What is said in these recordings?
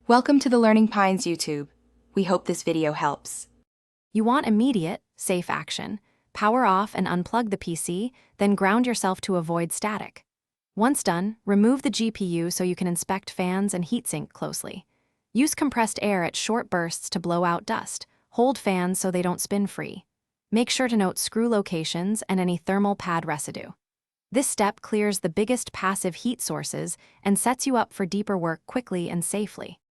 Welcome to the Learning Pines YouTube. We hope this video helps. You want immediate, safe action. Power off and unplug the PC, then ground yourself to avoid static. Once done, remove the GPU so you can inspect fans and heatsink closely. Use compressed air at short bursts to blow out dust. Hold fans so they don't spin free. Make sure to note screw locations and any thermal pad residue. This step clears the biggest passive heat sources and sets you up for deeper work quickly and safely.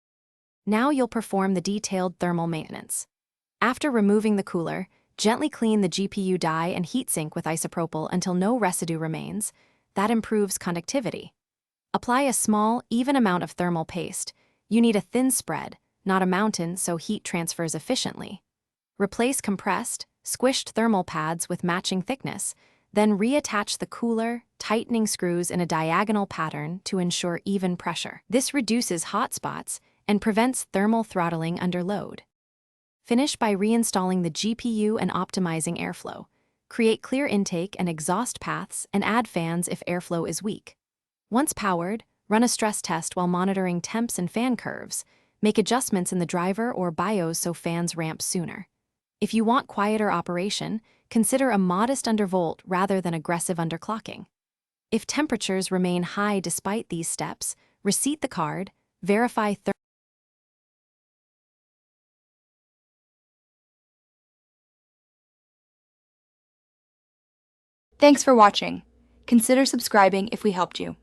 Now you'll perform the detailed thermal maintenance. After removing the cooler, gently clean the GPU die and heatsink with isopropyl until no residue remains. That improves conductivity. Apply a small, even amount of thermal paste. You need a thin spread, not a mountain, so heat transfers efficiently. Replace compressed, squished thermal pads with matching thickness, then reattach the cooler, tightening screws in a diagonal pattern to ensure even pressure. This reduces hot spots and prevents thermal throttling under load. Finish by reinstalling the GPU and optimizing airflow. Create clear intake and exhaust paths and add fans if airflow is weak. Once powered, run a stress test while monitoring temps and fan curves. Make adjustments in the driver or BIOS so fans ramp sooner. If you want quieter operation, consider a modest undervolt rather than aggressive underclocking. If temperatures remain high despite these steps, reseat the card, verify Thanks for watching. Consider subscribing if we helped you.